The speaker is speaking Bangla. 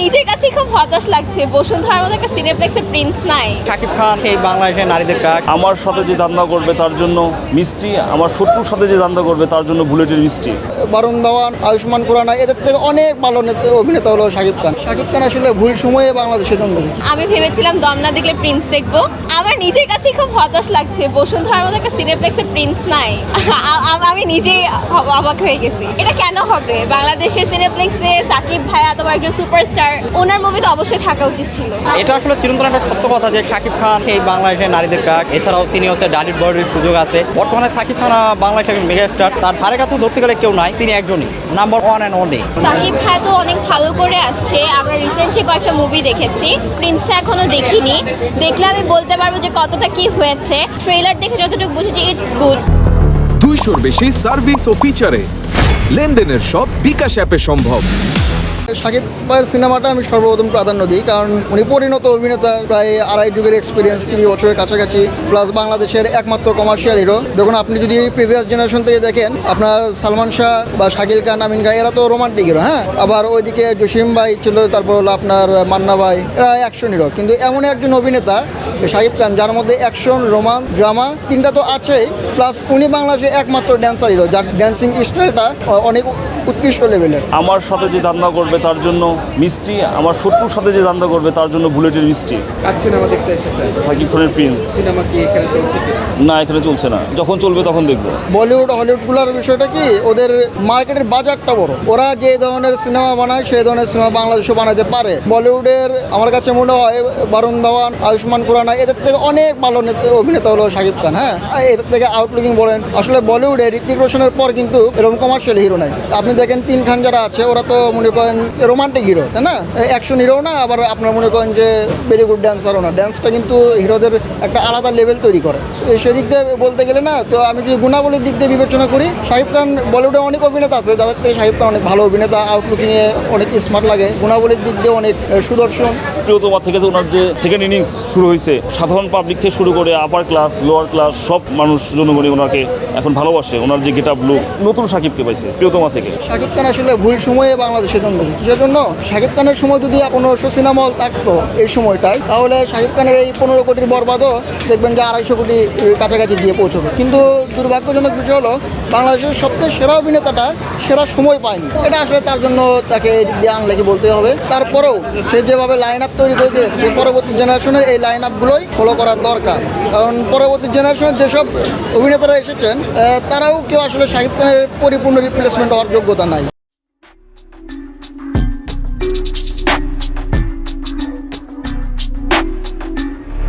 নিজের কাছে খুব হতাশ লাগছে, বসুন্ধরার মতো একটা সিনেপ্লেক্সে প্রিন্স নাই। শাকিব খান এই বাংলাদেশের নারীদের ক্রাশ। আমার সাথে যে ধান্দা করবে তার জন্য মিষ্টি, আমার শত্রুর সাথে যে ধান্দা করবে তার জন্য বুলেটের মিষ্টি। বরুণ ধাওয়ান, আয়ুষ্মান খুরানা, এদের থেকে অনেক ভালো অভিনেতা হলো শাকিব খান। শাকিব খান আসলে ভুল সময়ে বাংলাদেশের জন্য দেখেছি। আমি ভেবেছিলাম দম না দেখলে প্রিন্স দেখবো। আমার নিজের কাছে খুব হতাশ লাগছে, বসুন্ধরার মতো একটা সিনেপ্লেক্সে প্রিন্স নাই। আমি নিজেই অবাক হয়ে গেছি, এটা কেন হবে? বাংলাদেশের সিনেপ্লেক্সে সাকিব ভাই এত বড় একজন সুপারস্টার, ওনার মুভি তো অবশ্যই থাকা উচিত ছিল। এটা আসলে চিরন্তন একটা সত্য কথা যে শাকিব খান এই বাংলাদেশের নারীদের ক্রাশ। এছাড়াও তিনি হচ্ছে ডালিট বডির সুযোগ আছে। বর্তমানে শাকিব খান বাংলাদেশের মেগা স্টার, তার ধারে কাছে ধরতে গেলে কেউ নাই, তিনি একজনই, number one and only. Shakib ভাই তো অনেক ভালো করে আসছে, আমরা রিসেন্টলি কয়েকটা মুভি দেখেছি, প্রিন্সটা এখনো দেখিনি, দেখলে আমি বলতে পারবো যে কতটা কি হয়েছে। ট্রেলার দেখে যতটুকু বুঝেছি ইটস গুড। 200-র বেশি সার্ভিস ও ফিচারে লেনদেনের সব বিকাশ অ্যাপে সম্ভব। শাকিব ভাইয়ের সিনেমাটা আমি সর্বপ্রথম প্রাধান্য দিই, কারণ উনি পরিণত অভিনেতা, প্রায় আড়াই যুগের এক্সপিরিয়েন্স, 30 বছরের কাছাকাছি, প্লাস বাংলাদেশের একমাত্র কমার্শিয়াল হিরো। দেখুন আপনি যদি প্রিভিয়াস জেনারেশন থেকে দেখেন, আপনার সালমান শাহ বা শাকিল খান, আমিন খান, এরা তো রোমান্টিক হিরো, হ্যাঁ। আবার ওইদিকে জসিম ভাই ছিল, তারপর হলো আপনার মান্না ভাই, এরা অ্যাকশন হিরো। কিন্তু এমন একজন অভিনেতা শাকিব খান, যার মধ্যে অ্যাকশন, রোমান্স, ড্রামা তিনটা তো আছেই, প্লাস উনি বাংলাদেশের একমাত্র ড্যান্সার হিরো, যার ড্যান্সিং স্টাইলটা অনেক উৎকৃষ্ট লেভেলের। আমার সাথে যে ধান্দা করবে তার জন্য মিষ্টি, আমার শত্রুর সাথে যে ধান্দা করবে তার জন্য বুলেটের মিষ্টি। কাজ সিনেমা দেখতে এসেছেন, সাকিব খানের প্রিন্স সিনেমা কি এখানে চলছে কি? না, এখানে চলছে না, যখন চলবে তখন দেখবো। বলিউড হলিউডগুলোর বিষয়টা কি, ওদের মার্কেটের বাজারটা বড়, ওরা যে ধরনের সিনেমা বানায় সেই ধরনের সিনেমা বাংলাদেশও বানাতে পারে। বলিউডের আমার কাছে মনে হয় বরুণ ধাওয়ান, আয়ুষ্মান খুরানা, এদের থেকে অনেক ভালো অভিনেতা হলো শাকিব খান, হ্যাঁ। এদের থেকে আউটলুকিং বলেন, আসলে বলিউডে ঋতিক রোশনের পর কিন্তু এরকম কমার্শিয়াল হিরো নাই। আপনি দেখেন তিন খান যারা আছে, ওরা তো মনে করেন রোমান্টিক হিরো, তাই না, অ্যাকশন হিরো না, আবার আপনার মনে করেন যে ভেরি গুড ড্যান্সারও না। ড্যান্সটা কিন্তু হিরোদের একটা আলাদা লেভেল তৈরি করে। সেদিক দিয়ে বলতে গেলে না, তো আমি যদি গুণাবলীর দিক দিয়ে বিবেচনা করি, শাকিব খান, বলিউডে অনেক অভিনেতা আছে যাদের থেকে শাকিব খান অনেক ভালো অভিনেতা, আউটলুকিংয়ে অনেক স্মার্ট লাগে, গুণাবলীর দিক দিয়ে অনেক সুদর্শন। প্রিয়তমা থেকে তো ওনার যে সেকেন্ড ইনিংস শুরু হয়েছে, সাধারণ পাবলিক থেকে শুরু করে আপার ক্লাস, লোয়ার ক্লাস, সব মানুষ জনগণই ওনাকে এখন ভালোবাসে। ওনার যে গেট আপ লুক, নতুন শাকিবকে পাইছে প্রিয়তমা থেকে। শাকিব খান আসলে ভুল সময়ে বাংলাদেশের জন্য দেখি। কিসের জন্য? শাকিব খানের সময় যদি 1500 সিনেমা হল থাকতো এই সময়টায়, তাহলে শাকিব খানের এই 15 কোটির বরবাদও দেখবেন যে 250 কোটি কাছাকাছি দিয়ে পৌঁছবে। কিন্তু দুর্ভাগ্যজনক বিষয় হলো, বাংলাদেশের সবচেয়ে সেরা অভিনেতাটা সেরা সময় পায়নি। এটা আসলে তার জন্য তাকে এদিক দিয়ে আনলাকি বলতে হবে। তারপরেও সে যেভাবে লাইন আপ তৈরি করে দিয়েছে, পরবর্তী জেনারেশনের এই লাইন আপগুলোই ফলো করার দরকার। কারণ পরবর্তী জেনারেশনের যেসব অভিনেতারা এসেছেন, তারাও কেউ আসলে শাকিব খানের পরিপূর্ণ রিপ্লেসমেন্ট হওয়ার যোগ্যতা নাই।